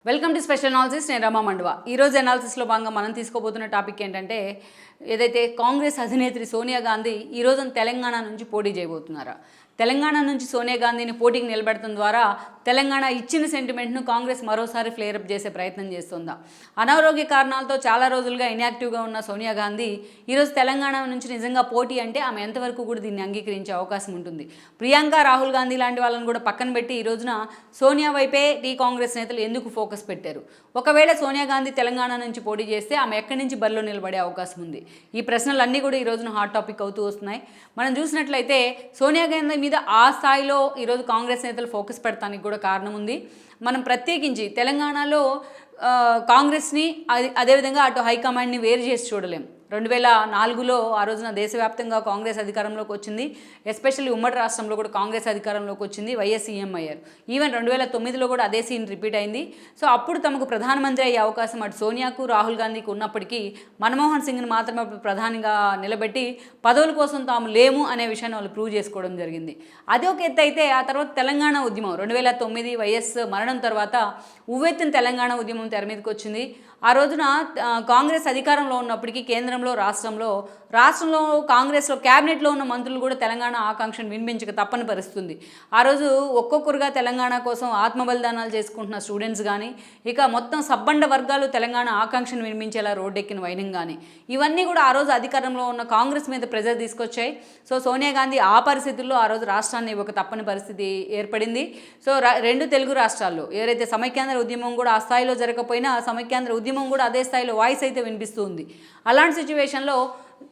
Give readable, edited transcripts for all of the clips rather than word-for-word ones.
Welcome to special analysis. నేను రమా మండవ. ఈరోజు అనాలిసిస్లో భాగంగా మనం తీసుకోబోతున్న టాపిక్ ఏంటంటే, ఏదైతే కాంగ్రెస్ అధినేత్రి సోనియా గాంధీ ఈ రోజున తెలంగాణ నుంచి పోటీ చేయబోతున్నారా, తెలంగాణ నుంచి సోనియా గాంధీని పోటీకి నిలబెట్టడం ద్వారా తెలంగాణ ఇచ్చిన సెంటిమెంట్ను కాంగ్రెస్ మరోసారి ఫ్లేరప్ చేసే ప్రయత్నం చేస్తుందా? అనారోగ్య కారణాలతో చాలా రోజులుగా ఇన్యాక్టివ్గా ఉన్న సోనియా గాంధీ ఈరోజు తెలంగాణ నుంచి నిజంగా పోటీ అంటే ఆమె ఎంతవరకు కూడా దీన్ని అంగీకరించే అవకాశం ఉంటుంది? ప్రియాంక, రాహుల్ గాంధీ లాంటి వాళ్ళని కూడా పక్కన పెట్టి ఈ రోజున సోనియా వైపే టీ కాంగ్రెస్ నేతలు ఎందుకు ఫోకస్ పెట్టారు? ఒకవేళ సోనియా గాంధీ తెలంగాణ నుంచి పోటీ చేస్తే ఆమె ఎక్కడి నుంచి బరిలో నిలబడే అవకాశం ఉంది? ఈ ప్రశ్నలన్నీ కూడా ఈ రోజున హాట్ టాపిక్ అవుతూ వస్తున్నాయి. మనం చూసినట్లయితే సోనియా గాంధీ మీద ఆ స్థాయిలో ఈరోజు కాంగ్రెస్ నేతలు ఫోకస్ పెడతానికి కూడా కారణం ఉంది. మనం ప్రత్యేకించి తెలంగాణలో కాంగ్రెస్ని అదేవిధంగా అటు హైకమాండ్ని వేరు చేసి చూడలేం. 2004లో ఆ రోజున దేశవ్యాప్తంగా కాంగ్రెస్ అధికారంలోకి వచ్చింది. ఎస్పెషల్లీ ఉమ్మడి రాష్ట్రంలో కూడా కాంగ్రెస్ అధికారంలోకి వచ్చింది. వైఎస్ సీఎం అయ్యారు. ఈవెన్ 2009లో కూడా అదే సీన్ రిపీట్ అయింది. సో అప్పుడు తమకు ప్రధానమంత్రి అయ్యే అవకాశం అటు సోనియాకు, రాహుల్ గాంధీకి ఉన్నప్పటికీ మన్మోహన్ సింగ్ని మాత్రమే ప్రధానిగా నిలబెట్టి పదవుల కోసం తాము లేము అనే విషయాన్ని వాళ్ళు ప్రూవ్ చేసుకోవడం జరిగింది. అది ఒక ఎత్తు అయితే, ఆ తర్వాత తెలంగాణ ఉద్యమం 2009 వైఎస్ మరణం తర్వాత ఉవ్వెత్తిన తెలంగాణ ఉద్యమం తెర మీదకి వచ్చింది. ఆ రోజున కాంగ్రెస్ అధికారంలో ఉన్నప్పటికీ కేంద్రంలో, రాష్ట్రంలో కాంగ్రెస్లో క్యాబినెట్లో ఉన్న మంత్రులు కూడా తెలంగాణ ఆకాంక్షను వినిపించక తప్పని పరిస్థితుంది. ఆ రోజు ఒక్కొక్కరుగా తెలంగాణ కోసం ఆత్మబలిదానాలు చేసుకుంటున్న స్టూడెంట్స్ కానీ, ఇక మొత్తం సబ్బండ వర్గాలు తెలంగాణ ఆకాంక్షను వినిపించేలా రోడ్డెక్కిన వైనం కానీ, ఇవన్నీ కూడా ఆ రోజు అధికారంలో ఉన్న కాంగ్రెస్ మీద ప్రెజర్ తీసుకొచ్చాయి. సో సోనియా గాంధీ ఆ పరిస్థితుల్లో ఆ రోజు రాష్ట్రాన్ని ఒక తప్పని పరిస్థితి ఏర్పడింది. సో రెండు తెలుగు రాష్ట్రాల్లో ఏదైతే సమైక్యాంధ్ర ఉద్యమం కూడా ఆ స్థాయిలో జరగకపోయినా సమైక్యాంధ్ర ఉద్యమం కూడా అదే స్థాయిలో వాయిస్ అయితే వినిపిస్తుంది. అలాంటి సిచ్యువేషన్లో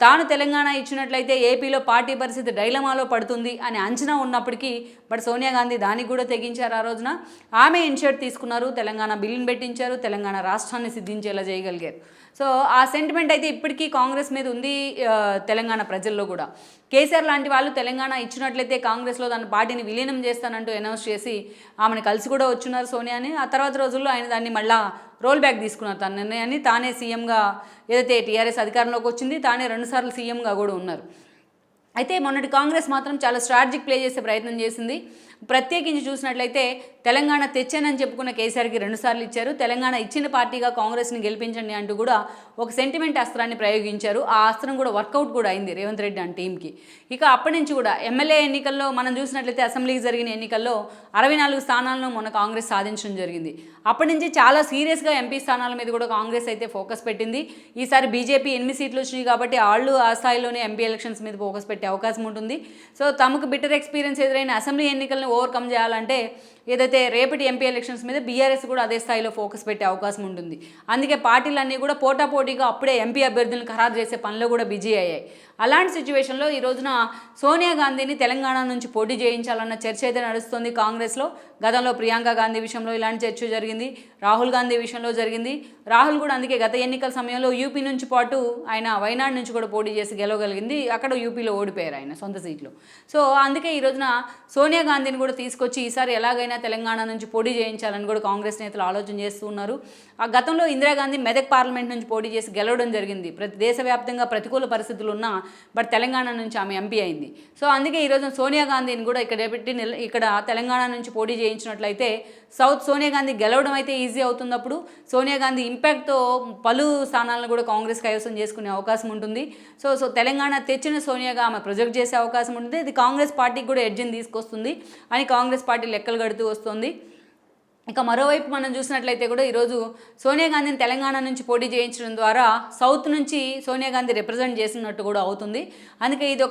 తాను తెలంగాణ ఇచ్చినట్లయితే ఏపీలో పార్టీ పరిస్థితి డైలమాలో పడుతుంది అని అంచనా ఉన్నప్పటికీ బట్ సోనియా గాంధీ దానికి కూడా తెగించారు. ఆ రోజున ఆమె ఇనిషియేటివ్ తీసుకున్నారు, తెలంగాణ బిల్లును పెట్టించారు, తెలంగాణ రాష్ట్రాన్ని సిద్ధించేలా చేయగలిగారు. సో ఆ సెంటిమెంట్ అయితే ఇప్పటికీ కాంగ్రెస్ మీద ఉంది, తెలంగాణ ప్రజల్లో కూడా. కేసీఆర్ లాంటి వాళ్ళు తెలంగాణ ఇచ్చినట్లయితే కాంగ్రెస్లో తన పార్టీని విలీనం చేస్తానంటూ అనౌన్స్ చేసి ఆమెను కలిసి కూడా వచ్చున్నారు సోనియాని. ఆ తర్వాత రోజుల్లో ఆయన దాన్ని మళ్ళా రోల్ బ్యాక్ తీసుకున్నారు తన నిర్ణయాన్ని. తానే సీఎంగా, ఏదైతే టీఆర్ఎస్ అధికారంలోకి వచ్చింది, తానే 2 సార్లు సీఎంగా కూడా ఉన్నారు. అయితే మొన్నటి కాంగ్రెస్ మాత్రం చాలా స్ట్రాటజిక్ ప్లే చేసే ప్రయత్నం చేసింది. ప్రత్యేకించి చూసినట్లయితే తెలంగాణ తెచ్చానని చెప్పుకున్న కేసీఆర్కి 2 సార్లు ఇచ్చారు. తెలంగాణ ఇచ్చిన పార్టీగా కాంగ్రెస్ని గెలిపించండి అంటూ కూడా ఒక సెంటిమెంట్ అస్త్రాన్ని ప్రయోగించారు. ఆ అస్త్రం కూడా వర్కౌట్ కూడా అయింది రేవంత్ రెడ్డి అండ్ టీంకి. ఇక అప్పటి నుంచి కూడా ఎమ్మెల్యే ఎన్నికల్లో మనం చూసినట్లయితే అసెంబ్లీకి జరిగిన ఎన్నికల్లో 64 స్థానాలను మొన్న కాంగ్రెస్ సాధించడం జరిగింది. అప్పటి నుంచి చాలా సీరియస్గా ఎంపీ స్థానాల మీద కూడా కాంగ్రెస్ అయితే ఫోకస్ పెట్టింది. ఈసారి బీజేపీ 8 సీట్లు వచ్చినాయి కాబట్టి వాళ్ళు ఆ స్థాయిలోనే ఎంపీ ఎలక్షన్స్ మీద ఫోకస్ పెట్టే అవకాశం ఉంటుంది. సో తమకు బిటర్ ఎక్స్పీరియన్స్ ఎదురైన అసెంబ్లీ ఎన్నికలను ఓవర్కమ్ చేయాలంటే ఏదైతే రేపటి ఎంపీ ఎలక్షన్స్ మీద బీఆర్ఎస్ కూడా అదే స్థాయిలో ఫోకస్ పెట్టే అవకాశం ఉంటుంది. అందుకే పార్టీలన్నీ కూడా పోటాపోటీగా అప్పుడే ఎంపీ అభ్యర్థులను ఖరారు చేసే పనిలో కూడా బిజీ అయ్యాయి. అలాంటి సిచ్యువేషన్లో ఈ రోజున సోనియా గాంధీని తెలంగాణ నుంచి పోటీ చేయించాలన్న చర్చ అయితే నడుస్తుంది కాంగ్రెస్లో. గతంలో ప్రియాంక గాంధీ విషయంలో ఇలాంటి చర్చ జరిగింది, రాహుల్ గాంధీ విషయంలో జరిగింది. రాహుల్ కూడా అందుకే గత ఎన్నికల సమయంలో యూపీ నుంచి పాటు ఆయన వైనాడ్ నుంచి కూడా పోటీ చేసి గెలవగలిగింది. అక్కడ యూపీలో ఓడిపోయారు ఆయన సొంత సీట్లు. సో అందుకే ఈ రోజున సోనియా గాంధీని కూడా తీసుకొచ్చి ఈసారి ఎలాగైనా తెలంగాణ నుంచి పోటీ చేయించాలని కూడా కాంగ్రెస్ నేతలు ఆలోచన చేస్తూ ఉన్నారు. ఆ గతంలో ఇందిరాగాంధీ మెదక్ పార్లమెంట్ నుంచి పోటీ చేసి గెలవడం జరిగింది. దేశవ్యాప్తంగా ప్రతికూల పరిస్థితులు ఉన్నా బట్ తెలంగాణ నుంచి ఆమె ఎంపీ అయింది. సో అందుకే ఈరోజు సోనియా గాంధీని కూడా ఇక్కడ తెలంగాణ నుంచి పోటీ చేయించినట్లయితే సోనియా గాంధీ గెలవడం అయితే ఈజీ అవుతున్నప్పుడు సోనియా గాంధీ ఇంపాక్ట్తో పలు స్థానాలను కూడా కాంగ్రెస్ కైవసం చేసుకునే అవకాశం ఉంటుంది. సో తెలంగాణ తెచ్చిన సోనియాగా ఆమె ప్రొజెక్ట్ చేసే అవకాశం ఉంటుంది. ఇది కాంగ్రెస్ పార్టీకి కూడా ఎడ్జిని తీసుకొస్తుంది అని కాంగ్రెస్ పార్టీ లెక్కలు కడుతూ వస్తుంది. ఇక మరోవైపు మనం చూసినట్లయితే కూడా ఈరోజు సోనియా గాంధీని తెలంగాణ నుంచి పోటీ చేయించడం ద్వారా సౌత్ నుంచి సోనియా గాంధీ రిప్రజెంట్ చేసినట్టు కూడా అవుతుంది. అందుకే ఇది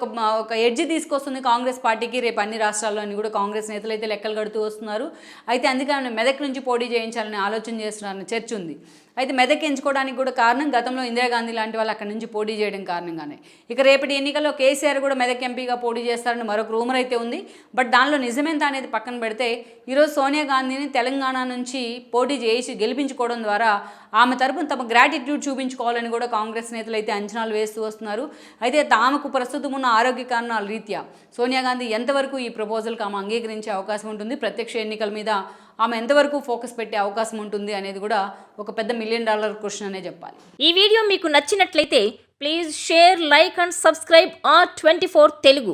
ఒక ఎడ్జ్ తీసుకొస్తుంది కాంగ్రెస్ పార్టీకి రేపు అన్ని రాష్ట్రాల్లోని కూడా కాంగ్రెస్ నేతలు అయితే లెక్కలు కడుతూ వస్తున్నారు. అయితే అందుకే ఆమె మెదక్ నుంచి పోటీ చేయించాలని ఆలోచన చేస్తున్నారని చర్చ ఉంది. అయితే మెదక్ ఎంచుకోవడానికి కూడా కారణం గతంలో ఇందిరాగాంధీ లాంటి వాళ్ళు అక్కడి నుంచి పోటీ చేయడం కారణంగానే. ఇక రేపటి ఎన్నికల్లో కేసీఆర్ కూడా మెదక్ ఎంపీగా పోటీ చేస్తారని మరొక రూమర్ అయితే ఉంది. బట్ దానిలో నిజమేంత అనేది పక్కన పెడితే ఈరోజు సోనియా గాంధీని తెలంగాణ నుంచి పోటీ చేసి గెలిపించుకోవడం ద్వారా ఆమె తరపున తమ గ్రాటిట్యూడ్ చూపించుకోవాలని కూడా కాంగ్రెస్ నేతలు అయితే అంచనాలు వేస్తూ వస్తున్నారు. అయితే తామకు ప్రస్తుతం ఉన్న ఆరోగ్య కారణాల రీత్యా సోనియా గాంధీ ఎంతవరకు ఈ ప్రపోజల్కి ఆమె అంగీకరించే అవకాశం ఉంటుంది, ప్రత్యక్ష ఎన్నికల మీద ఆమె ఎంతవరకు ఫోకస్ పెట్టే అవకాశం ఉంటుంది అనేది కూడా ఒక పెద్ద $1 మిలియన్ క్వశ్చన్ అనే చెప్పాలి. ఈ వీడియో మీకు నచ్చినట్లయితే please share, like and subscribe R24 Telugu.